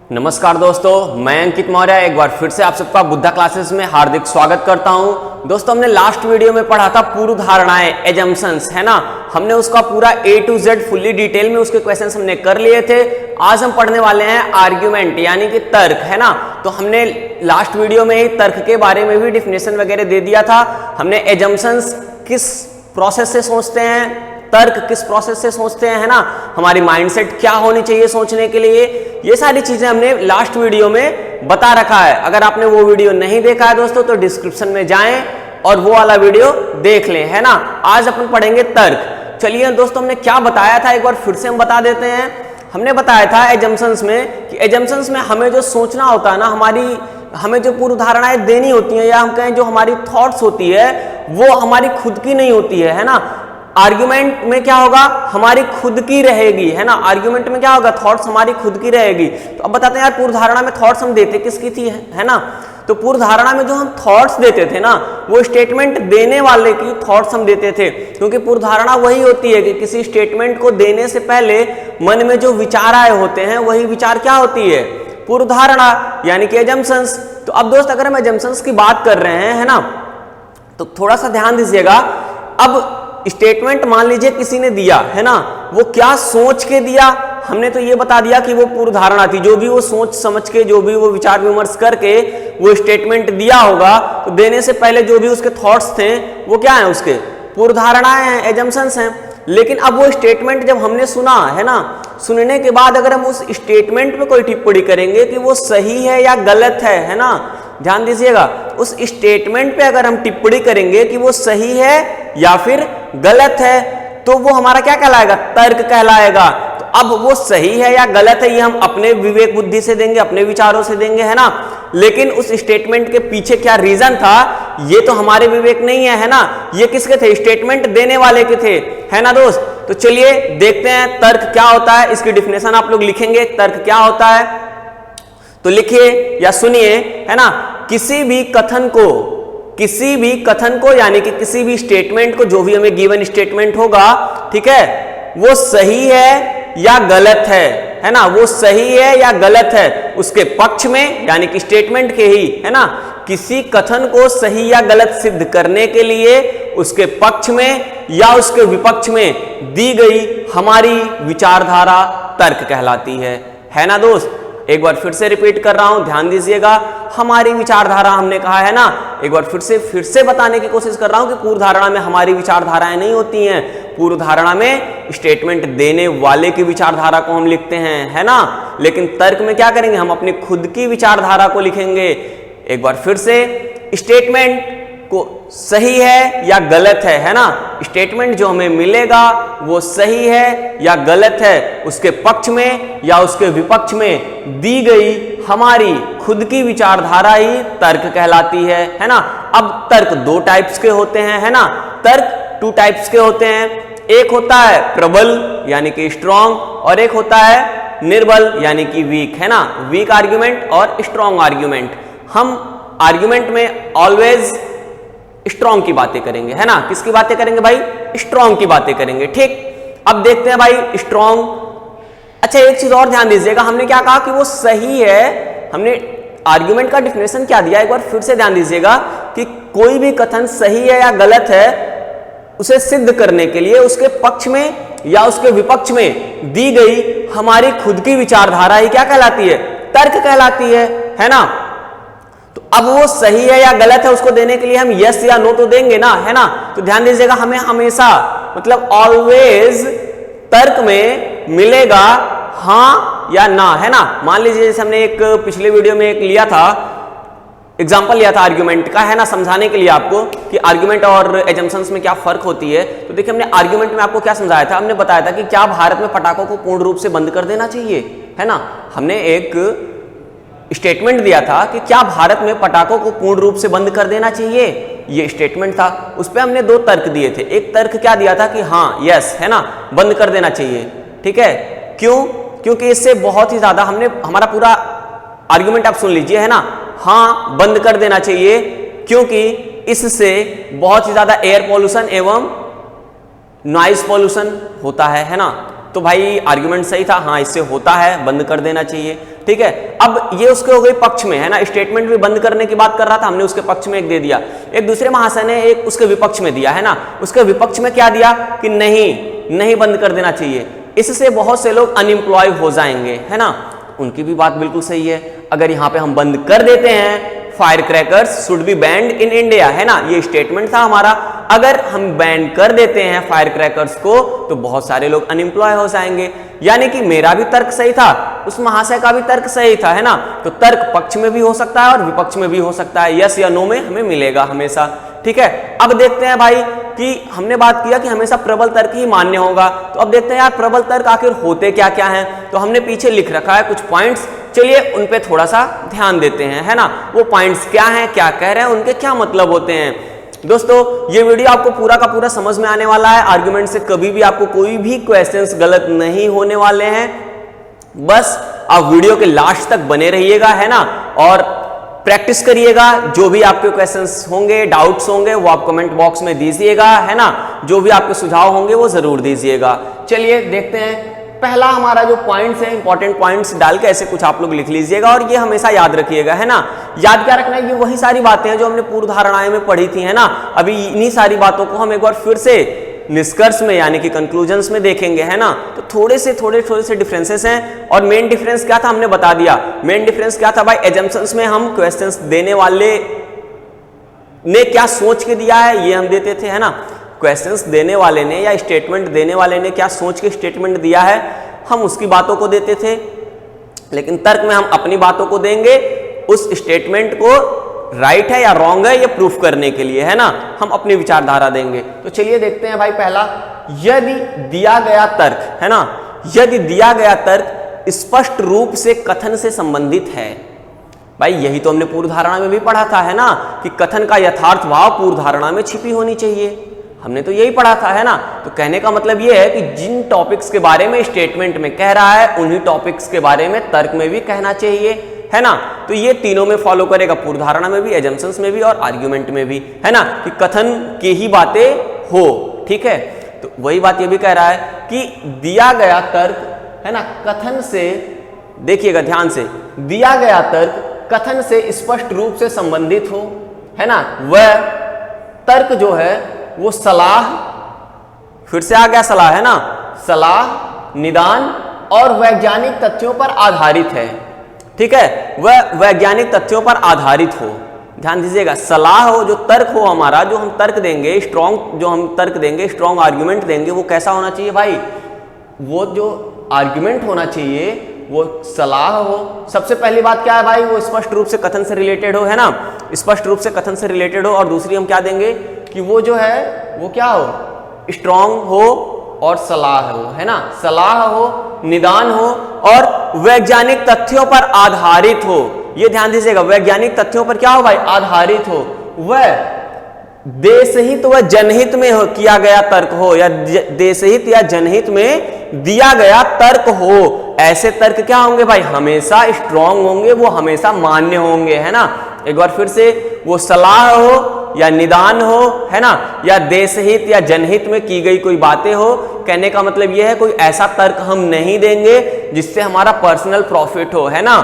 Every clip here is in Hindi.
नमस्कार दोस्तों, मैं अंकित मौर्य एक बार फिर से आप सबका बुद्धा क्लासेस में हार्दिक स्वागत करता हूं। दोस्तों, हमने लास्ट वीडियो में पढ़ा था पूर्व धारणाएं, एजम्पशंस, है ना। हमने उसका पूरा A to Z fully detail में उसके क्वेश्चंस हमने कर लिए थे। आज हम पढ़ने वाले हैं आर्ग्यूमेंट यानी कि तर्क, है ना। तो हमने लास्ट वीडियो में ही तर्क के बारे में भी डिफिनेशन वगैरह दे दिया था। हमने एजम्पशंस किस प्रोसेस से सोचते हैं, तर्क किस प्रोसेस से सोचते हैं, है ना, हमारी माइंडसेट क्या होनी चाहिए सोचने के लिए, ये सारी चीजें हमने लास्ट वीडियो में बता रखा है। अगर आपने वो वीडियो नहीं देखा है दोस्तों तो डिस्क्रिप्शन में जाएं और वो वाला वीडियो देख लें, है ना। आज अपन पढ़ेंगे तर्क। चलिए दोस्तों, हमने क्या बताया था एक बार फिर से हम बता देते हैं। हमने बताया था एजम्पशंस में कि एजम्पशंस में हमें जो सोचना होता है ना, हमें जो पूर्व धारणाएं देनी होती हैं, या हम कहें जो हमारी थॉट्स होती है वो हमारी खुद की नहीं होती है ना। आर्ग्यूमेंट में क्या होगा, हमारी खुद की रहेगी, है ना। आर्ग्यूमेंट में क्या होगा, थॉट्स हमारी खुद की रहेगी। तो अब बताते हैं यार, पूर्व धारणा में थॉट्स हम देते किसकी थी, है ना। तो पूर्व धारणा में जो हम थॉट्स देते थे ना, वो स्टेटमेंट देने वाले की थॉट्स हम देते थे, क्योंकि पूर्व धारणा वही होती है कि किसी स्टेटमेंट को देने से पहले मन में जो विचार आए होते हैं वही विचार क्या होती है, पूर्व धारणा यानी कि एजम्पशंस। तो अब दोस्त, अगर हम एजम्पशंस की बात कर रहे हैं, है ना, तो थोड़ा सा ध्यान दीजिएगा। अब स्टेटमेंट मान लीजिए किसी ने दिया, है ना, वो क्या सोच के दिया, हमने तो ये बता दिया कि वो पूर्व धारणा थी। जो भी वो सोच समझ के, जो भी वो विचार विमर्श करके वो स्टेटमेंट दिया होगा, तो देने से पहले जो भी उसके थॉट्स थे वो क्या है, उसके पूर्व धारणाएं हैं, एजम्पशंस हैं। लेकिन अब वो स्टेटमेंट जब हमने सुना, है ना, सुनने के बाद अगर हम उस स्टेटमेंट पे कोई टिप्पणी करेंगे कि वो सही है या गलत है ना, ध्यान दीजिएगा, उस स्टेटमेंट पे अगर हम टिप्पणी करेंगे कि वो सही है या फिर गलत है, तो वो हमारा क्या कहलाएगा, तर्क कहलाएगा। तो अब वो सही है या गलत है ये हम अपने विवेक बुद्धि से देंगे, अपने विचारों से देंगे, है ना। लेकिन उस स्टेटमेंट के पीछे क्या रीजन था, ये तो हमारे विवेक नहीं है ना, ये किसके थे, स्टेटमेंट देने वाले के थे, है ना दोस्त। तो चलिए देखते हैं तर्क क्या होता है। इसकी डिफिनेशन आप लोग लिखेंगे, तर्क क्या होता है, तो लिखिए या सुनिए, है ना। किसी भी कथन को यानी कि किसी भी स्टेटमेंट को, जो भी हमें गिवन स्टेटमेंट होगा, ठीक है, वो सही है या गलत है ना, वो सही है या गलत है, उसके पक्ष में यानी कि स्टेटमेंट के ही, है ना, किसी कथन को सही या गलत सिद्ध करने के लिए उसके पक्ष में या उसके विपक्ष में दी गई हमारी विचारधारा तर्क कहलाती है ना दोस्त। एक बार फिर से रिपीट कर रहा हूं, ध्यान दीजिएगा। हमारी विचारधारा हमने कहा है ना, एक बार फिर से बताने की कोशिश कर रहा हूं कि पूर्व धारणा में हमारी विचारधाराएं नहीं होती हैं। पूर्व धारणा में स्टेटमेंट देने वाले की विचारधारा को हम लिखते हैं, है ना। लेकिन तर्क में क्या करेंगे, हम अपनी खुद की विचारधारा को लिखेंगे। एक बार फिर से, स्टेटमेंट को सही है या गलत है ना, स्टेटमेंट जो हमें मिलेगा वो सही है या गलत है, उसके पक्ष में या उसके विपक्ष में दी गई हमारी खुद की विचारधारा ही तर्क कहलाती है ना। अब तर्क दो टाइप्स के होते हैं, है ना, तर्क टू टाइप्स के होते हैं। एक होता है प्रबल यानी कि स्ट्रॉन्ग, और एक होता है निर्बल यानी कि वीक, है ना। वीक आर्ग्यूमेंट और स्ट्रॉन्ग आर्ग्यूमेंट। हम आर्ग्यूमेंट में ऑलवेज स्ट्रॉन्ग की बातें करेंगे, है ना। किसकी बातें करेंगे भाई, स्ट्रॉन्ग की बातें करेंगे, ठीक। अब देखते हैं भाई स्ट्रॉन्ग। अच्छा, एक चीज और ध्यान दीजिएगा, हमने क्या कहा कि वो सही है। हमने आर्ग्यूमेंट का डिफिनेशन क्या दिया, एक बार फिर से ध्यान दीजिएगा कि कोई भी कथन सही है या गलत है, उसे सिद्ध करने के लिए उसके पक्ष में या उसके विपक्ष में दी गई हमारी खुद की विचारधारा ही क्या कहलाती है, तर्क कहलाती है ना। तो अब वो सही है या गलत है उसको देने के लिए हम यस या नो तो देंगे ना, है ना। तो ध्यान दीजिएगा, हमें हमेशा मतलब ऑलवेज तर्क में मिलेगा हां या ना, है ना। मान लीजिए जैसे हमने एक पिछले वीडियो में एक लिया था, एग्जाम्पल लिया था आर्ग्यूमेंट का, है ना, समझाने के लिए आपको कि आर्ग्यूमेंट और एजम्पशंस में क्या फर्क होती है। तो देखिए, हमने आर्ग्यूमेंट में आपको क्या समझाया था, हमने बताया था कि क्या भारत में पटाखों को पूर्ण रूप से बंद कर देना चाहिए, है ना। हमने एक स्टेटमेंट दिया था कि क्या भारत में पटाखों को पूर्ण रूप से बंद कर देना चाहिए, ये स्टेटमेंट था। उस पर हमने दो तर्क दिए थे। एक तर्क क्या दिया था कि हाँ, यस, है ना, बंद कर देना चाहिए, ठीक है। क्यों, क्योंकि इससे बहुत ही ज्यादा हमारा पूरा आर्ग्यूमेंट आप सुन लीजिए, है ना। हाँ, बंद कर देना चाहिए क्योंकि इससे बहुत ही ज्यादा एयर पॉल्यूशन एवं नॉइज पॉल्यूशन होता है ना। तो भाई आर्गुमेंट सही था, हाँ इससे होता है, बंद कर देना चाहिए। ठीक है, अब ये उसके हो गई पक्ष में, है ना, स्टेटमेंट भी बंद करने की बात कर रहा था, हमने उसके पक्ष में एक दे दिया। एक दूसरे महाशय ने एक उसके विपक्ष में दिया, है ना, उसके विपक्ष में क्या दिया कि नहीं बंद कर देना चाहिए, इससे बहुत से लोग अनएम्प्लॉय हो जाएंगे, है ना। उनकी भी बात बिल्कुल सही है। अगर यहाँ पे हम बंद कर देते हैं fire crackers should be band in India, है ना, ये स्टेटमेंट था हमारा। अगर हम बैन कर देते हैं फायर क्रैकर्स को तो बहुत सारे लोग अनएम्प्लॉय हो जाएंगे। यानी कि मेरा भी तर्क सही था, उस महाशय का भी तर्क सही था, है ना। तो तर्क पक्ष में भी हो सकता है और विपक्ष में भी हो सकता है, यस या नो में हमें मिलेगा हमेशा। ठीक है, अब देखते हैं भाई कि हमने बात किया कि हमेशा प्रबल तर्क ही मान्य होगा, तो अब देखते हैं यार प्रबल तर्क आखिर होते क्या क्या हैं। तो हमने पीछे लिख रखा है कुछ पॉइंट्स, चलिए उन पे थोड़ा सा ध्यान देते हैं, है ना। वो पॉइंट्स क्या हैं, क्या कह रहे हैं, उनके क्या मतलब होते हैं। दोस्तों ये वीडियो आपको पूरा का पूरा समझ में आने वाला है, आर्गुमेंट से कभी भी आपको कोई भी क्वेश्चंस गलत नहीं होने वाले हैं। बस आप वीडियो के लास्ट तक बने रहिएगा, है ना, और प्रैक्टिस करिएगा। जो भी आपके क्वेश्चंस होंगे, डाउट्स होंगे, वो आप कमेंट बॉक्स में दीजिएगा, है ना। जो भी आपके सुझाव होंगे वो जरूर दीजिएगा। चलिए देखते हैं, पहला हमारा जो पॉइंट्स है, इंपॉर्टेंट पॉइंट्स डाल के ऐसे कुछ आप लोग लिख लीजिएगा और ये हमेशा याद रखिएगा, है ना। याद क्या रखना है, ये वही सारी बातें हैं जो हमने पूर्व धारणाएं में पढ़ी थी, है ना। अभी इन्हीं सारी बातों को हम एक बार फिर से निष्कर्ष में यानी कि कंक्लूजन्स में देखेंगे, है ना। तो थोड़े से डिफरेंसेस हैं और मेन डिफरेंस क्या था हमने बता दिया। मेन डिफरेंस क्या था भाई, एजम्पशंस में हम क्वेश्चंस देने वाले ने क्या सोच के दिया है ये हम देते थे, है ना। क्वेश्चंस देने वाले ने या स्टेटमेंट देने वाले ने क्या सोच के स्टेटमेंट दिया है हम उसकी बातों को देते थे, लेकिन तर्क में हम अपनी बातों को देंगे उस स्टेटमेंट को राइट है या रॉन्ग है ये प्रूफ करने के लिए, है ना, हम अपनी विचारधारा देंगे। तो चलिए देखते हैं भाई, पहला, यदि दिया गया तर्क, है ना, यदि दिया गया तर्क स्पष्ट रूप से कथन से संबंधित है। भाई यही तो हमने पूर्व धारणा में भी पढ़ा था, है ना, कि कथन का यथार्थ भाव पूर्व धारणा में छिपी होनी चाहिए, हमने तो यही पढ़ा था, है ना। तो कहने का मतलब ये है कि जिन टॉपिक्स के बारे में स्टेटमेंट में कह रहा है उन्हीं टॉपिक्स के बारे में तर्क में भी कहना चाहिए, है ना। तो ये तीनों में फॉलो करेगा, पूर्व धारणा में भी, एजम्पशंस में भी और आर्ग्यूमेंट में भी, है ना, कि कथन की ही बातें हो। ठीक है, तो वही बात ये भी कह रहा है कि दिया गया तर्क, है ना, कथन से, देखिएगा ध्यान से, दिया गया तर्क कथन से स्पष्ट रूप से संबंधित हो, है ना, वह तर्क जो है वो सलाह, फिर से आ गया सलाह, है ना, सलाह, निदान और वैज्ञानिक तथ्यों पर आधारित है। ठीक है, वह वैज्ञानिक तथ्यों पर आधारित हो। ध्यान दीजिएगा, सलाह हो, जो तर्क हो हमारा, जो हम तर्क देंगे, स्ट्रॉन्ग जो हम तर्क देंगे, स्ट्रॉन्ग आर्ग्यूमेंट देंगे, वो कैसा होना चाहिए भाई, वो जो आर्ग्यूमेंट होना चाहिए वो सलाह हो। सबसे पहली बात क्या है भाई, वो स्पष्ट रूप से कथन से रिलेटेड हो, है ना, स्पष्ट रूप से कथन से रिलेटेड हो। और दूसरी हम क्या देंगे कि वो जो है वो क्या हो, स्ट्रॉन्ग हो और सलाह हो, है ना, सलाह हो, निदान हो और वैज्ञानिक तथ्यों पर आधारित हो। ये ध्यान दीजिएगा, वैज्ञानिक तथ्यों पर क्या हो भाई, आधारित हो। वह देशहित व जनहित में हो किया गया तर्क हो, या देशहित या जनहित में दिया गया तर्क हो। ऐसे तर्क क्या होंगे भाई, हमेशा स्ट्रॉन्ग होंगे, वो हमेशा मान्य होंगे, है ना। एक बार फिर से, वो सलाह हो या निदान हो, है ना, या देशहित या जनहित में की गई कोई बातें हो। कहने का मतलब यह है कोई ऐसा तर्क हम नहीं देंगे जिससे हमारा पर्सनल प्रॉफिट हो, है ना,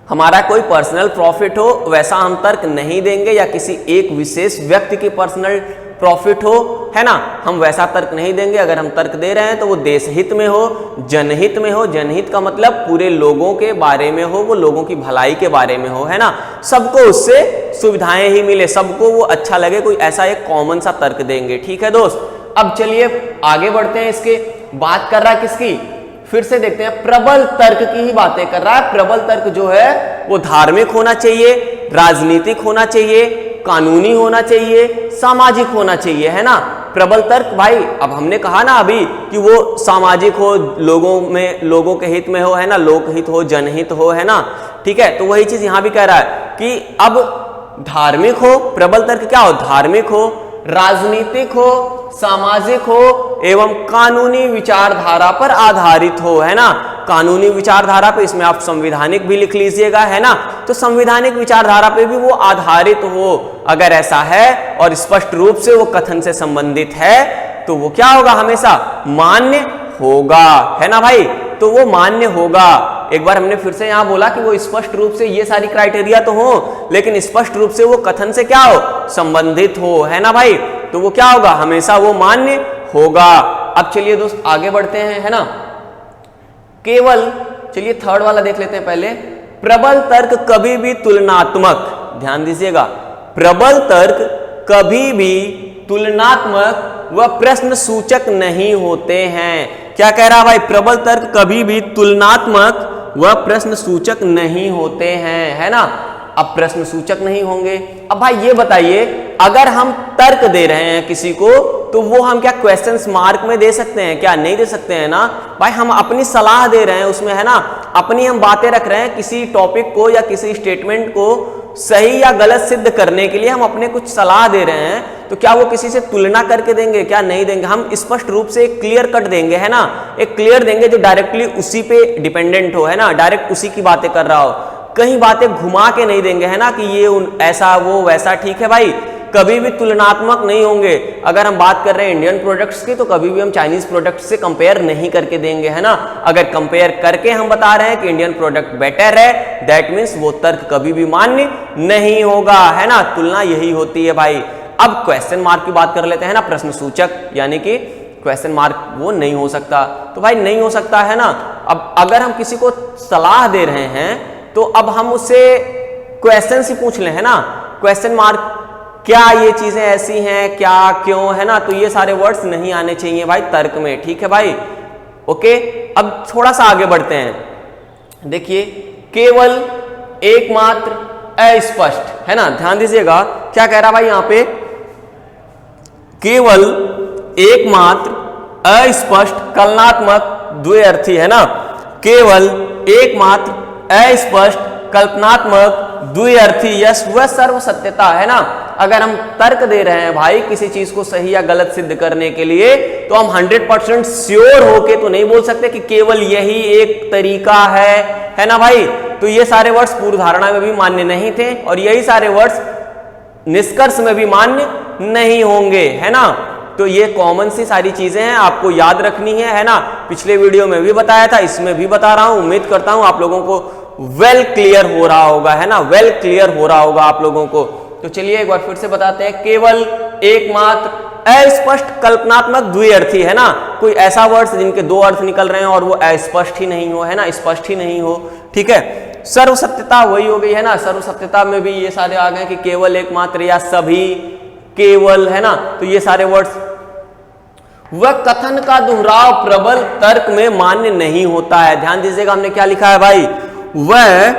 हमारा कोई पर्सनल प्रॉफिट हो, वैसा हम तर्क नहीं देंगे, या किसी एक विशेष व्यक्ति की पर्सनल प्रॉफिट हो, है ना, हम वैसा तर्क नहीं देंगे। अगर हम तर्क दे रहे हैं तो वो देशहित में हो, जनहित में हो। जनहित का मतलब पूरे लोगों के बारे में हो, वो लोगों की भलाई के बारे में हो, है ना, सबको उससे सुविधाएं ही मिले, सबको वो अच्छा लगे, कोई ऐसा एक कॉमन सा तर्क देंगे। ठीक है दोस्त, अब चलिए आगे बढ़ते हैं। इसके बात कर रहा है किसकी, फिर से देखते हैं, प्रबल तर्क की ही बातें कर रहा है। प्रबल तर्क जो है वो धार्मिक होना चाहिए, राजनीतिक होना चाहिए, कानूनी होना चाहिए, सामाजिक होना चाहिए, है ना। प्रबल तर्क भाई, अब हमने कहा ना अभी कि वो सामाजिक हो, लोगों में, लोगों के हित में हो, है ना, लोकहित हो, जनहित हो, है ना। ठीक है, तो वही चीज यहां भी कह रहा है कि अब धार्मिक हो, प्रबल तर्क क्या हो, धार्मिक हो, राजनीतिक हो, सामाजिक हो एवं कानूनी विचारधारा पर आधारित हो, है ना। कानूनी विचारधारा पे, इसमें आप संवैधानिक भी लिख लीजिएगा, है ना। तो संवैधानिक विचारधारा पे भी वो आधारित हो। अगर ऐसा है और स्पष्ट रूप से वो कथन से संबंधित है तो वो क्या होगा, हमेशा मान्य होगा, है ना भाई, तो वो मान्य होगा। एक बार हमने फिर से यहां बोला कि वो स्पष्ट रूप से ये सारी क्राइटेरिया तो हो, लेकिन स्पष्ट रूप से वो कथन से क्या हो, संबंधित हो, है ना भाई, तो वो क्या होगा, हमेशा वो मान्य होगा। अब चलिए दोस्त आगे बढ़ते हैं, है ना, केवल चलिए थर्ड वाला देख लेते हैं पहले। प्रबल तर्क कभी भी तुलनात्मक, ध्यान दीजिएगा, प्रबल तर्क कभी भी तुलनात्मक व प्रश्न सूचक नहीं होते हैं। क्या कह रहा भाई, प्रबल तर्क कभी भी तुलनात्मक व प्रश्न सूचक नहीं होते हैं, है ना। अब प्रश्न सूचक नहीं होंगे, अब भाई ये बताइए, अगर हम तर्क दे रहे हैं किसी को तो वो हम क्या क्वेश्चंस मार्क में दे सकते हैं, क्या नहीं दे सकते हैं ना भाई। हम अपनी सलाह दे रहे हैं उसमें, है ना, अपनी हम बातें रख रहे हैं, किसी टॉपिक को या किसी स्टेटमेंट को सही या गलत सिद्ध करने के लिए हम अपने कुछ सलाह दे रहे हैं, तो क्या वो किसी से तुलना करके देंगे, क्या नहीं देंगे। हम स्पष्ट रूप से एक क्लियर कट देंगे, है ना, एक क्लियर देंगे जो डायरेक्टली उसी पे डिपेंडेंट हो, है ना, डायरेक्ट उसी की बातें कर रहा हो, कहीं बातें घुमा के नहीं देंगे, है ना, कि ये ऐसा वो वैसा। ठीक है भाई, कभी भी तुलनात्मक नहीं होंगे। अगर हम बात कर रहे हैं इंडियन प्रोडक्ट्स की, तो कभी भी हम चाइनीज प्रोडक्ट्स से कंपेयर नहीं करके देंगे, है ना। अगर कंपेयर करके हम बता रहे हैं कि इंडियन प्रोडक्ट बेटर है, दैट मीन्स वो तर्क कभी भी मान्य नहीं होगा, है ना, तुलना यही होती है भाई। अब क्वेश्चन मार्क की बात कर लेते हैं ना, प्रश्न सूचक, यानी कि क्वेश्चन मार्क वो नहीं हो सकता, तो भाई नहीं हो सकता, है ना। अब अगर हम किसी को सलाह दे रहे हैं तो अब हम उससे क्वेश्चन ही पूछ लें, है ना, क्वेश्चन मार्क, क्या ये चीजें ऐसी हैं, क्या, क्यों, है ना, तो ये सारे वर्ड्स नहीं आने चाहिए भाई तर्क में। ठीक है भाई, ओके। अब थोड़ा सा आगे बढ़ते हैं, देखिए, केवल एकमात्र अस्पष्ट, है ना, ध्यान दीजिएगा क्या कह रहा भाई यहां पे, केवल एकमात्र अस्पष्ट कलनात्मक द्व्यर्थी, है ना, केवल एकमात्र अस्पष्ट कल्पनात्मक द्व्यर्थी यश व सर्व सत्यता, है ना। अगर हम तर्क दे रहे हैं भाई किसी चीज को सही या गलत सिद्ध करने के लिए, तो हम 100% श्योर होके तो नहीं बोल सकते कि केवल यही एक तरीका है ना भाई। तो ये सारे वर्ड्स पूर्व धारणा में भी मान्य नहीं थे और यही सारे वर्ड्स निष्कर्ष में भी मान्य नहीं होंगे, है ना। तो ये कॉमन सी सारी चीजें हैं, आपको याद रखनी है ना। पिछले वीडियो में भी बताया था, इसमें भी बता रहा हूं, उम्मीद करता हूं आप लोगों को वेल क्लियर हो रहा होगा, है ना, वेल क्लियर हो रहा होगा आप लोगों को। तो चलिए एक बार फिर से बताते हैं, केवल एकमात्र अस्पष्ट कल्पनात्मक द्व्यर्थी, है ना, कोई ऐसा वर्ड जिनके दो अर्थ निकल रहे हैं और वो अस्पष्ट ही नहीं हो, है ना, स्पष्ट ही नहीं हो। ठीक है, सर्व सत्यता वही हो गई, है ना, सर्व सत्यता में भी ये सारे आ गए कि केवल एकमात्र या सभी, केवल, है ना, तो ये सारे वर्ड्स। वह कथन का दोहराव प्रबल तर्क में मान्य नहीं होता है। ध्यान दीजिएगा हमने क्या लिखा है भाई, वह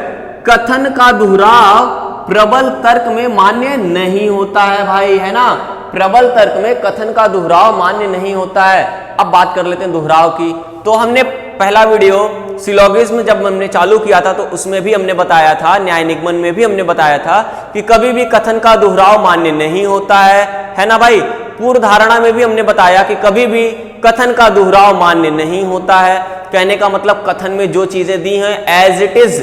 कथन का दोहराव प्रबल तर्क में मान्य नहीं होता है भाई, है ना, प्रबल तर्क में कथन का दोहराव मान्य नहीं होता है। अब बात कर लेते हैं दोहराव की। तो हमने पहला वीडियो सिलोगिज्म जब हमने चालू किया था तो उसमें भी हमने बताया था, न्याय निगमन में भी हमने बताया था कि कभी भी कथन का दोहराव मान्य नहीं होता है ना भाई। पूर्व धारणा में भी हमने बताया कि कभी भी कथन का दोहराव मान्य नहीं होता है। कहने का मतलब कथन में जो चीजें दी हैं एज इट इज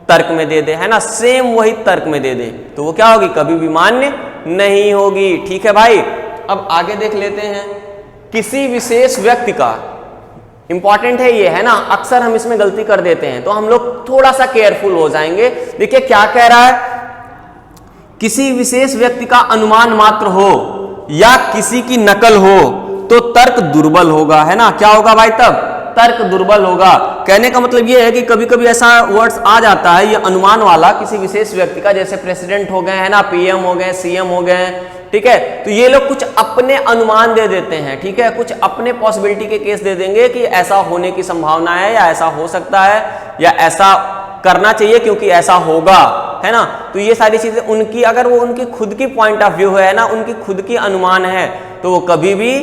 तर्क में दे दे, है ना, सेम वही तर्क में दे दे, तो वो क्या होगी, कभी भी मान्य नहीं होगी। ठीक है भाई, अब आगे देख लेते हैं, किसी विशेष व्यक्ति का, इंपॉर्टेंट है ये, है ना, अक्सर हम इसमें गलती कर देते हैं, तो हम लोग थोड़ा सा केयरफुल हो जाएंगे। देखिए क्या कह रहा है, किसी विशेष व्यक्ति का अनुमान मात्र हो या किसी की नकल हो तो तर्क दुर्बल होगा, है ना, क्या होगा भाई, तब तर्क दुर्बल होगा। कहने का मतलब ये है कि कभी कभी ऐसा वर्ड्स आ जाता है, ये अनुमान वाला किसी विशेष व्यक्ति का, जैसे प्रेसिडेंट हो गए, है ना, पीएम हो गए, सीएम हो गए, ठीक है, तो ये लोग कुछ अपने अनुमान दे देते हैं, ठीक है, कुछ अपने पॉसिबिलिटी के केस दे देंगे कि ऐसा होने की संभावना है या ऐसा हो सकता है या ऐसा करना चाहिए क्योंकि ऐसा होगा, है ना। तो ये सारी चीजें उनकी, अगर वो उनकी खुद की पॉइंट ऑफ व्यू है ना, उनकी खुद की अनुमान है, तो वो कभी भी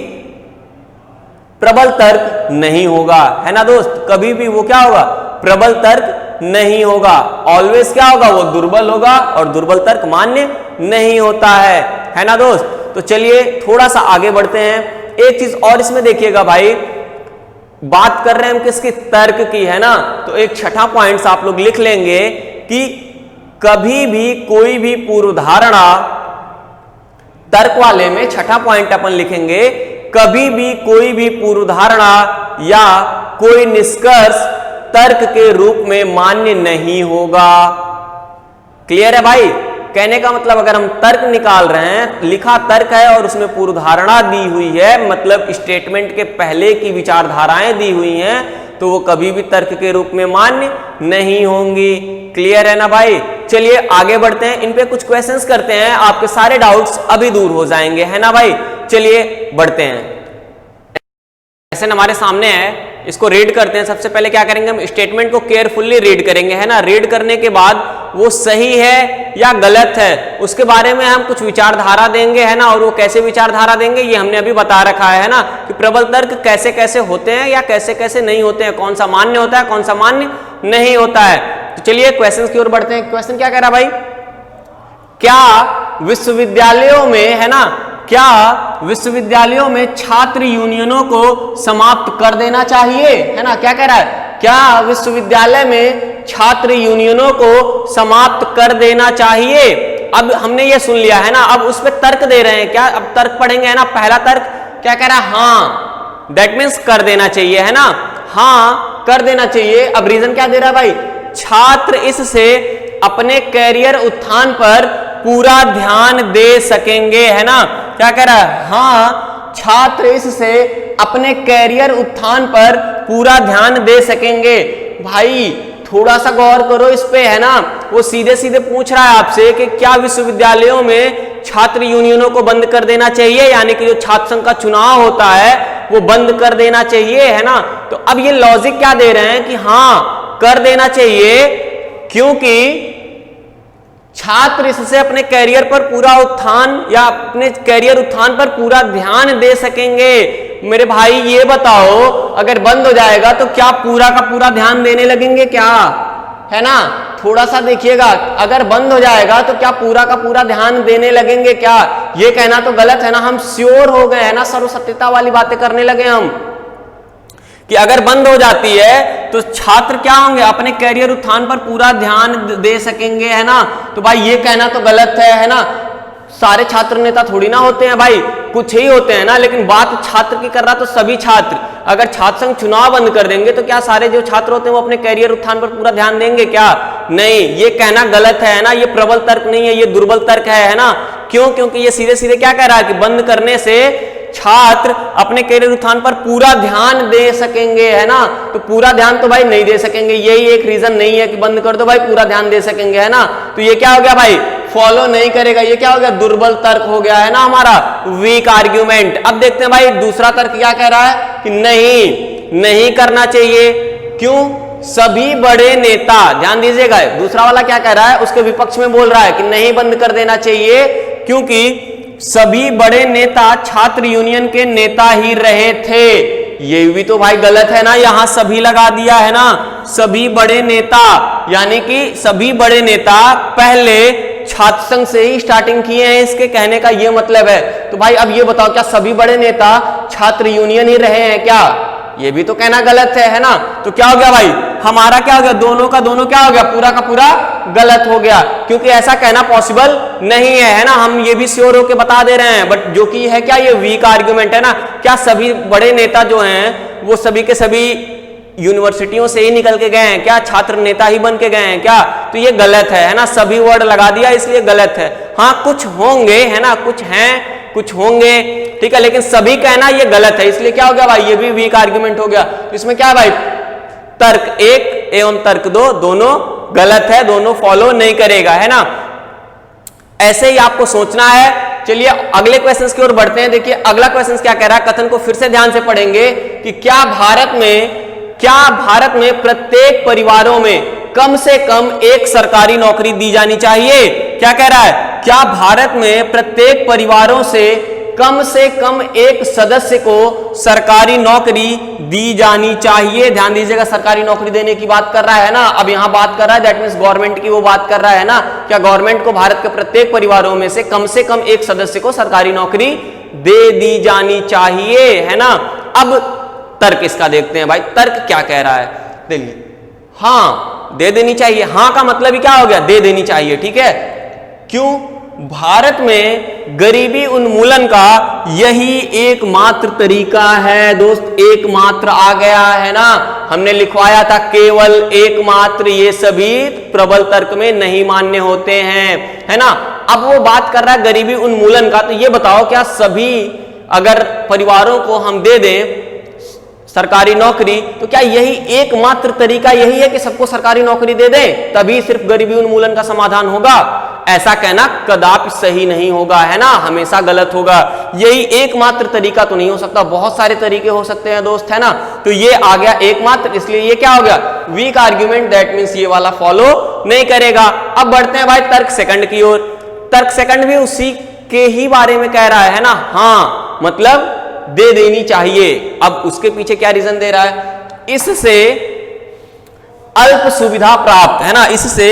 प्रबल तर्क नहीं होगा, है ना दोस्त, कभी भी वो क्या होगा, प्रबल तर्क नहीं होगा। ऑलवेज क्या होगा, वो दुर्बल होगा और दुर्बल तर्क मान्य नहीं होता है ना दोस्त। तो चलिए थोड़ा सा आगे बढ़ते हैं। एक चीज और इसमें देखिएगा भाई, बात कर रहे हैं हम किसकी, तर्क की, है ना, तो एक छठा पॉइंट आप लोग लिख लेंगे कि कभी भी कोई भी पूर्व धारणा, तर्क वाले में छठा पॉइंट अपन लिखेंगे, कभी भी कोई भी पूर्वधारणा या कोई निष्कर्ष तर्क के रूप में मान्य नहीं होगा। क्लियर है भाई? कहने का मतलब अगर हम तर्क निकाल रहे हैं, लिखा तर्क है और उसमें पूर्वधारणा दी हुई है, मतलब स्टेटमेंट के पहले की विचारधाराएं दी हुई हैं, तो वो कभी भी तर्क के रूप में मान्य नहीं होंगी। क्लियर है ना भाई? चलिए आगे बढ़ते हैं, इन पे कुछ क्वेश्चंस करते हैं, आपके सारे डाउट्स अभी दूर हो जाएंगे, है ना भाई? चलिए बढ़ते हैं। क्वेश्चन हमारे सामने है, इसको रीड करते हैं। सबसे पहले क्या करेंगे, हम स्टेटमेंट को केयरफुली रीड करेंगे, है ना। रीड करने के बाद वो सही है या गलत है, उसके बारे में हम कुछ विचारधारा देंगे, है ना। और वो कैसे विचारधारा देंगे ये हमने अभी बता रखा है ना, कि प्रबल तर्क कैसे कैसे होते हैं या कैसे कैसे नहीं होते हैं, कौन सा मान्य होता है, कौन सा मान्य नहीं होता है। तो चलिए क्वेश्चन की ओर बढ़ते हैं। क्वेश्चन क्या कह रहा भाई, क्या विश्वविद्यालयों में, है ना, क्या विश्वविद्यालयों में छात्र यूनियनों को समाप्त कर देना चाहिए, है ना। क्या कह रहा है, क्या विश्वविद्यालय में छात्र यूनियनों को समाप्त कर देना चाहिए। अब हमने ये सुन लिया, है ना। अब उस पर तर्क दे रहे हैं, क्या अब तर्क पढ़ेंगे, है ना। पहला तर्क क्या कह रहा है, हाँ, दैट मीन्स कर देना चाहिए, है ना। हाँ कर देना चाहिए। अब रीजन क्या दे रहा है भाई, छात्र इससे अपने कैरियर उत्थान पर पूरा ध्यान दे सकेंगे, है ना। क्या कह रहा है, हाँ, छात्र इससे अपने कैरियर उत्थान पर पूरा ध्यान दे सकेंगे। भाई थोड़ा सा गौर करो इस पे, है ना। वो सीधे सीधे पूछ रहा है आपसे कि क्या विश्वविद्यालयों में छात्र यूनियनों को बंद कर देना चाहिए, यानी कि जो छात्र संघ का चुनाव होता है वो बंद कर देना चाहिए, है ना। तो अब ये लॉजिक क्या दे रहे हैं कि हाँ कर देना चाहिए, क्योंकि छात्र इससे अपने कैरियर पर पूरा उत्थान या अपने कैरियर उत्थान पर पूरा ध्यान दे सकेंगे। मेरे भाई ये बताओ, अगर बंद हो जाएगा तो क्या पूरा का पूरा ध्यान देने लगेंगे क्या, है ना। थोड़ा सा देखिएगा, अगर बंद हो जाएगा तो क्या पूरा का पूरा ध्यान देने लगेंगे क्या, ये कहना तो गलत है ना। हम श्योर हो गए, है ना, सर्वसत्यता वाली बातें करने लगे हम, कि अगर बंद हो जाती है तो छात्र क्या होंगे, अपने कैरियर उत्थान पर पूरा ध्यान दे सकेंगे, है ना। तो भाई ये कहना तो गलत है ना। सारे छात्र नेता थोड़ी ना होते हैं भाई, कुछ ही होते हैं ना। लेकिन बात छात्र की कर रहा तो सभी छात्र, अगर छात्र संघ चुनाव बंद कर देंगे तो क्या सारे जो छात्र होते हैं वो अपने कैरियर उत्थान पर पूरा ध्यान देंगे क्या, नहीं। ये कहना गलत है ना, ये प्रबल तर्क नहीं है, ये दुर्बल तर्क है ना। क्यों, क्योंकि ये सीधे सीधे क्या कह रहा है कि बंद करने से छात्र अपने कैरियर उत्थान पर पूरा ध्यान दे सकेंगे, है ना। तो पूरा ध्यान तो भाई नहीं दे सकेंगे, यही एक रीजन नहीं है कि बंद कर दो भाई पूरा ध्यान दे सकेंगे, है ना। तो ये क्या हो गया भाई, फॉलो नहीं करेगा, ये क्या हो गया, दुर्बल तर्क हो गया, है ना, हमारा वीक आर्ग्यूमेंट। अब देखते हैं भाई दूसरा तर्क क्या कह रहा है कि नहीं करना चाहिए। क्यों, सभी बड़े नेता, ध्यान दीजिएगा, दूसरा वाला क्या कह रहा है, उसके विपक्ष में बोल रहा है कि नहीं बंद कर देना चाहिए, क्योंकि सभी बड़े नेता छात्र यूनियन के नेता ही रहे थे। ये भी तो भाई गलत है ना, यहां सभी लगा दिया, है ना। सभी बड़े नेता यानी कि सभी बड़े नेता पहले छात्र संघ से ही स्टार्टिंग किए हैं, इसके कहने का ये मतलब है। तो भाई अब ये बताओ, क्या सभी बड़े नेता छात्र यूनियन ही रहे हैं क्या, ये भी तो कहना गलत है ना। तो क्या हो गया भाई, हमारा क्या हो गया, दोनों का दोनों क्या हो गया, पूरा का पूरा गलत हो गया, क्योंकि ऐसा कहना पॉसिबल नहीं है ना। हम ये भी श्योर होकर बता दे रहे हैं, बट जो कि है क्या, ये वीक आर्ग्यूमेंट है ना। क्या सभी बड़े नेता जो हैं वो सभी के सभी यूनिवर्सिटियों से ही निकल के गए हैं क्या, छात्र नेता ही बन के गए हैं क्या, तो ये गलत है ना। सभी वर्ड लगा दिया इसलिए गलत है। हाँ कुछ होंगे, है ना, कुछ हैं, कुछ होंगे, ठीक है, लेकिन सभी कहना ये गलत है, इसलिए क्या हो गया भाई, ये भी वीक आर्ग्यूमेंट हो गया। तो इसमें क्या है भाई, तर्क एक एवं तर्क दो दोनों गलत है, दोनों फॉलो नहीं करेगा, है ना। ऐसे ही आपको सोचना है। चलिए अगले क्वेश्चंस की ओर बढ़ते हैं। देखिए अगला क्वेश्चन क्या कह रहा है, कथन को फिर से ध्यान से पढ़ेंगे कि क्या भारत में प्रत्येक परिवारों में कम से कम एक सरकारी नौकरी दी जानी चाहिए। क्या कह रहा है, क्या भारत में प्रत्येक परिवारों से कम एक सदस्य को सरकारी नौकरी दी जानी चाहिए। ध्यान दीजिएगा, सरकारी नौकरी देने की बात कर रहा है ना। अब यहां बात कर रहा है, दैट मीन्स गवर्नमेंट की वो बात कर रहा है ना। क्या गवर्नमेंट को भारत के प्रत्येक परिवारों में से कम एक सदस्य को सरकारी नौकरी दे दी जानी चाहिए, है ना। अब तर्क इसका देखते हैं भाई, तर्क क्या कह रहा है, देखिए, हाँ दे देनी चाहिए। हाँ का मतलब ही क्या हो गया, दे देनी चाहिए, ठीक है। क्यों, भारत में गरीबी उन्मूलन का यही एकमात्र तरीका है दोस्त, एकमात्र आ गया है ना, हमने लिखवाया था केवल एकमात्र, ये सभी प्रबल तर्क में नहीं मान्य होते हैं, है ना। अब वो बात कर रहा है गरीबी उन्मूलन का, तो ये बताओ क्या सभी अगर परिवारों को हम दे दें सरकारी नौकरी, तो क्या यही एकमात्र तरीका यही है कि सबको सरकारी नौकरी दे दें तभी सिर्फ गरीबी उन्मूलन का समाधान होगा? ऐसा कहना कदापि सही नहीं होगा, है ना, हमेशा गलत होगा। यही एकमात्र तरीका तो नहीं हो सकता, बहुत सारे तरीके हो सकते हैं दोस्त, है ना। तो ये आ गया एकमात्र, इसलिए ये क्या हो गया, वीक आर्ग्यूमेंट, दैट मीन्स ये वाला फॉलो नहीं करेगा। अब बढ़ते हैं भाई तर्क सेकंड की ओर। तर्क सेकंड भी उसी के ही बारे में कह रहा है ना, हाँ मतलब दे देनी चाहिए। अब उसके पीछे क्या रीजन दे रहा है, इससे अल्प सुविधा प्राप्त, है ना, इससे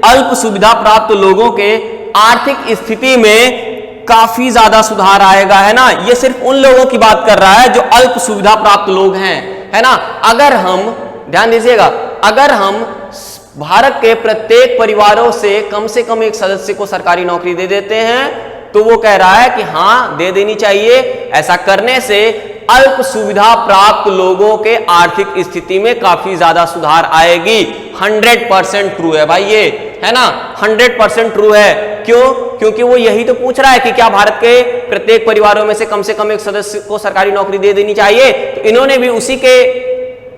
अल्प सुविधा प्राप्त लोगों के आर्थिक स्थिति में काफी ज्यादा सुधार आएगा, है ना। ये सिर्फ उन लोगों की बात कर रहा है जो अल्प सुविधा प्राप्त लोग हैं, है ना। अगर हम ध्यान दीजिएगा, अगर हम भारत के प्रत्येक परिवारों से कम एक सदस्य को सरकारी नौकरी दे देते हैं, तो वो कह रहा है कि हाँ दे देनी चाहिए। ऐसा करने से अल्प सुविधा प्राप्त लोगों के आर्थिक स्थिति में काफी ज्यादा सुधार आएगी। 100% ट्रू है भाई ये, है ना, 100% ट्रू है। क्यों? क्योंकि वो यही तो पूछ रहा है कि क्या भारत के प्रत्येक परिवारों में से कम एक सदस्य को सरकारी नौकरी दे देनी चाहिए। तो इन्होंने भी उसी के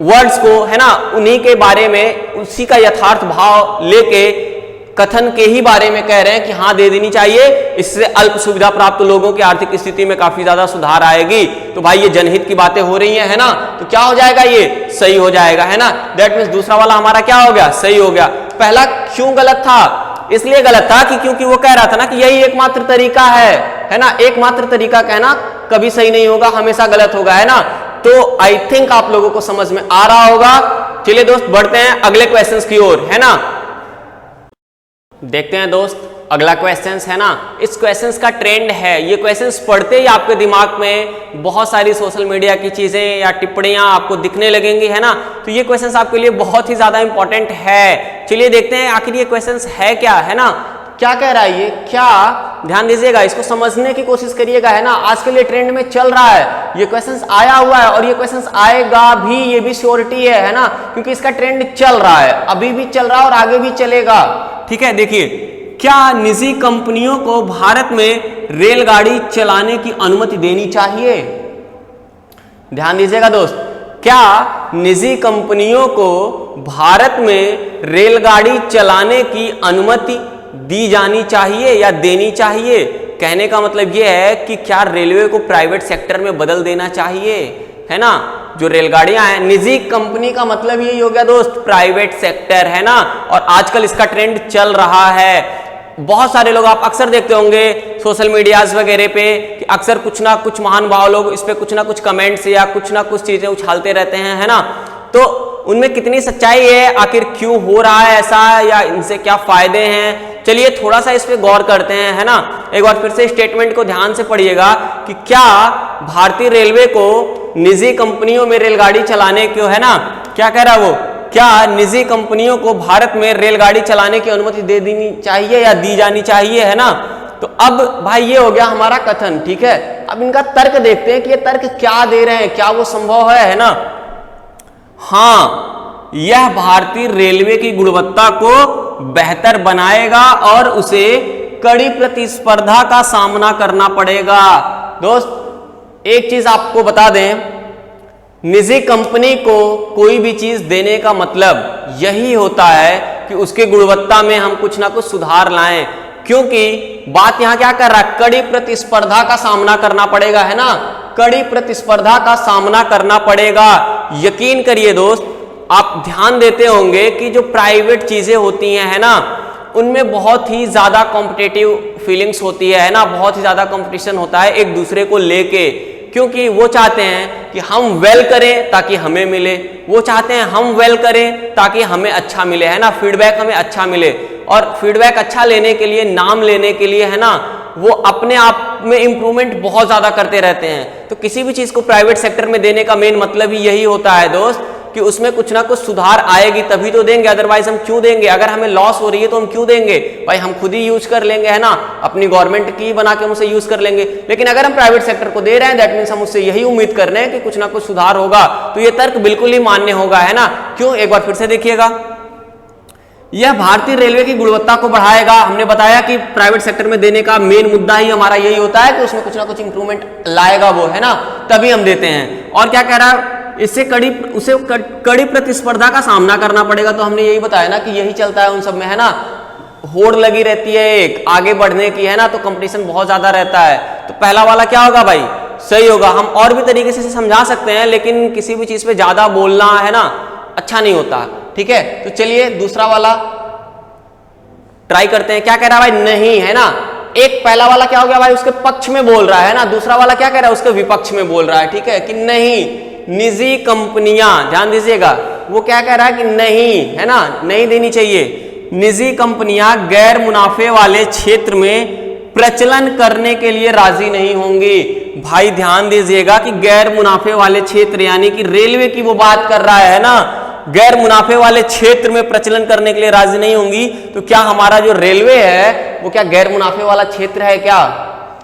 वर्ड्स को, है ना, उन्हीं के बारे में, उसी का यथार्थ भाव लेके कथन के ही बारे में कह रहे हैं कि हाँ दे देनी चाहिए, इससे अल्प सुविधा प्राप्त लोगों की आर्थिक स्थिति में काफी ज्यादा सुधार आएगी। तो भाई ये जनहित की बातें हो रही हैं, है ना, तो क्या हो जाएगा, ये सही हो जाएगा, है ना। दैट मीन्स दूसरा वाला हमारा क्या हो गया, सही हो गया। पहला क्यों गलत था, इसलिए गलत था कि क्योंकि वो कह रहा था ना कि यही एकमात्र तरीका है ना। एकमात्र तरीका कहना कभी सही नहीं होगा, हमेशा गलत होगा, है ना। तो आई थिंक आप लोगों को समझ में आ रहा होगा। चलिए दोस्त बढ़ते हैं अगले क्वेश्चंस की ओर, है ना। देखते हैं दोस्त अगला क्वेश्चंस, है ना। इस क्वेश्चंस का ट्रेंड है, ये क्वेश्चंस पढ़ते ही आपके दिमाग में बहुत सारी सोशल मीडिया की चीजें या टिप्पणियां आपको दिखने लगेंगी, है ना। तो ये क्वेश्चंस आपके लिए बहुत ही ज्यादा इंपॉर्टेंट है। चलिए देखते हैं आखिर ये क्वेश्चंस है क्या, है ना, क्या कह रहा है ये, क्या, ध्यान दीजिएगा, इसको समझने की कोशिश करिएगा, है ना। आज के लिए ट्रेंड में चल रहा है, ये क्वेश्चंस आया हुआ है और ये क्वेश्चंस आएगा भी, ये भी श्योरिटी है ना, क्योंकि इसका ट्रेंड चल रहा है, अभी भी चल रहा है और आगे भी चलेगा, ठीक है। देखिए, क्या निजी कंपनियों को भारत में रेलगाड़ी चलाने की अनुमति देनी चाहिए? ध्यान दीजिएगा दोस्त, क्या निजी कंपनियों को भारत में रेलगाड़ी चलाने की अनुमति दी जानी चाहिए या देनी चाहिए? कहने का मतलब यह है कि क्या रेलवे को प्राइवेट सेक्टर में बदल देना चाहिए, है ना। जो रेलगाड़ियां हैं, निजी कंपनी का मतलब यही हो गया दोस्त, प्राइवेट सेक्टर, है ना। और आजकल इसका ट्रेंड चल रहा है। बहुत सारे लोग आप अक्सर देखते होंगे सोशल मीडियाज वगैरह पे कि अक्सर कुछ ना कुछ महान भाव लोग इस पे कुछ ना कुछ कमेंट्स या कुछ ना कुछ चीजें उछालते रहते हैं, है ना। तो उनमें कितनी सच्चाई है, आखिर क्यों हो रहा है ऐसा, या इनसे क्या फायदे हैं, चलिए थोड़ा सा इस पे गौर करते हैं, है ना। एक बार फिर से स्टेटमेंट को ध्यान से पढ़िएगा कि क्या भारतीय रेलवे को निजी कंपनियों में रेलगाड़ी चलाने को, है ना, क्या कह रहा है वो, क्या निजी कंपनियों को भारत में रेलगाड़ी चलाने की अनुमति दे देनी चाहिए या दी जानी चाहिए, है ना। तो अब भाई ये हो गया हमारा कथन, ठीक है। अब इनका तर्क देखते हैं कि ये तर्क क्या दे रहे हैं, क्या वो संभव है ना। हाँ, यह भारतीय रेलवे की गुणवत्ता को बेहतर बनाएगा और उसे कड़ी प्रतिस्पर्धा का सामना करना पड़ेगा। दोस्त एक चीज आपको बता दें, निजी कंपनी को कोई भी चीज देने का मतलब यही होता है कि उसके गुणवत्ता में हम कुछ ना कुछ सुधार लाएं, क्योंकि बात यहां क्या कर रहा है, कड़ी प्रतिस्पर्धा का सामना करना पड़ेगा, है ना। कड़ी प्रतिस्पर्धा का सामना करना पड़ेगा। यकीन करिए दोस्त, आप ध्यान देते होंगे कि जो प्राइवेट चीजें होती हैं, है ना, उनमें बहुत ही ज्यादा कॉम्पिटिटिव फीलिंग्स होती है ना, बहुत ही ज्यादा कंपटीशन होता है एक दूसरे को लेके, क्योंकि वो चाहते हैं कि हम वेल करें ताकि हमें मिले, वो चाहते हैं हम वेल करें ताकि हमें अच्छा मिले, है ना, फीडबैक हमें अच्छा मिले। और फीडबैक अच्छा लेने के लिए, नाम लेने के लिए, है ना, वो अपने आप में इंप्रूवमेंट बहुत ज्यादा करते रहते हैं। तो किसी भी चीज को प्राइवेट सेक्टर में देने का मेन मतलब ही यही होता है दोस्त कि उसमें कुछ ना कुछ सुधार आएगी तभी तो देंगे, अदरवाइज हम क्यों देंगे? अगर हमें लॉस हो रही है तो हम क्यों देंगे भाई? हम खुद ही यूज कर लेंगे, है ना, अपनी गवर्नमेंट की बना के हम उसे यूज कर लेंगे। लेकिन अगर हम प्राइवेट सेक्टर को दे रहे हैं, दैट मीन्स हम उससे यही उम्मीद कर रहे हैं कि कुछ ना कुछ सुधार होगा। तो ये तर्क बिल्कुल ही मान्य होगा, है ना। क्यों? एक बार फिर से देखिएगा, यह भारतीय रेलवे की गुणवत्ता को बढ़ाएगा। हमने बताया कि प्राइवेट सेक्टर में देने का मेन मुद्दा ही हमारा यही होता है कि उसमें कुछ ना कुछ इंप्रूवमेंट लाएगा वो, है ना, तभी हम देते हैं। और क्या कह रहा है? इससे कड़ी प्रतिस्पर्धा का सामना करना पड़ेगा। तो हमने यही बताया ना कि यही चलता है उन सब में, है ना, होड़ लगी रहती है एक आगे बढ़ने की, है ना, तो कंपटीशन बहुत ज्यादा रहता है। तो पहला वाला क्या होगा भाई? सही होगा। हम और भी तरीके से समझा सकते हैं, लेकिन किसी भी चीज पे ज्यादा बोलना, है ना, अच्छा नहीं होता, ठीक है। तो चलिए दूसरा वाला ट्राई करते हैं। क्या कह रहा है भाई? नहीं, है ना। एक पहला वाला क्या हो गया भाई? उसके पक्ष में बोल रहा है ना। दूसरा वाला क्या कह रहा है? उसके विपक्ष में बोल रहा है, ठीक है, कि नहीं, निजी कंपनियां, ध्यान दीजिएगा, वो क्या कह रहा है कि नहीं, है ना, नहीं देनी चाहिए। निजी कंपनियां गैर मुनाफे वाले क्षेत्र में प्रचलन करने के लिए राजी नहीं होंगी। भाई ध्यान दीजिएगा कि गैर मुनाफे वाले क्षेत्र, यानी कि रेलवे की वो बात कर रहा है ना, गैर मुनाफे वाले क्षेत्र में प्रचलन करने के लिए राजी नहीं होंगी। तो क्या हमारा जो रेलवे है वो क्या गैर मुनाफे वाला क्षेत्र है क्या?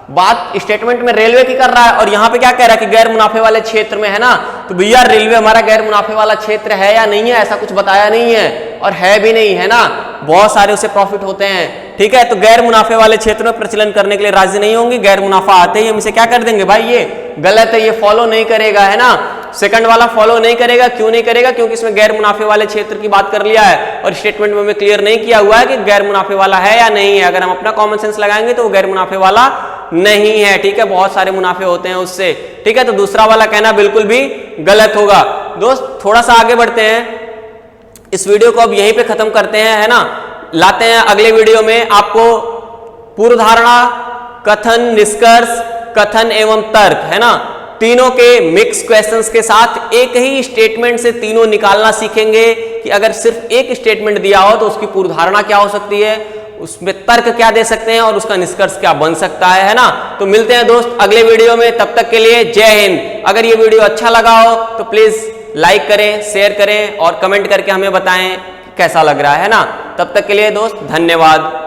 बात स्टेटमेंट में रेलवे की कर रहा है और यहां पे क्या कह रहा है कि गैर मुनाफे वाले क्षेत्र में, है ना। तो भैया रेलवे हमारा गैर मुनाफे वाला क्षेत्र है या नहीं है? ऐसा कुछ बताया नहीं है और है भी नहीं, है ना, बहुत सारे उसे प्रॉफिट होते हैं, ठीक है। तो गैर मुनाफे वाले क्षेत्र में प्रचलन करने के लिए राजी नहीं होंगी। गैर मुनाफा आते ही हम इसे क्या कर देंगे भाई? ये गलत है, ये फॉलो नहीं करेगा, है ना। सेकंड वाला फॉलो नहीं करेगा। क्यों नहीं करेगा? क्योंकि इसमें गैर मुनाफे वाले क्षेत्र की बात कर लिया है और स्टेटमेंट में हमें क्लियर नहीं किया हुआ है कि गैर मुनाफे वाला है या नहीं है। अगर हम अपना कॉमन सेंस लगाएंगे तो वो गैर मुनाफे वाला नहीं है, ठीक है, बहुत सारे मुनाफे होते हैं उससे, ठीक है। तो दूसरा वाला कहना बिल्कुल भी गलत होगा। दोस्त थोड़ा सा आगे बढ़ते हैं, इस वीडियो को अब यहीं पे खत्म करते हैं, है ना। लाते हैं अगले वीडियो में आपको पूर्व धारणा, कथन, निष्कर्ष, कथन एवं तर्क, है ना, तीनों के मिक्स क्वेश्चंस के साथ एक ही स्टेटमेंट से तीनों निकालना सीखेंगे कि अगर सिर्फ एक स्टेटमेंट दिया हो तो उसकी पूर्व धारणा क्या हो सकती है, उसमें तर्क क्या दे सकते हैं और उसका निष्कर्ष क्या बन सकता है ना। तो मिलते हैं दोस्त अगले वीडियो में, तब तक के लिए जय हिंद। अगर ये वीडियो अच्छा लगा हो तो प्लीज लाइक करें, शेयर करें और कमेंट करके हमें बताएं कैसा लग रहा है ना। तब तक के लिए दोस्त धन्यवाद।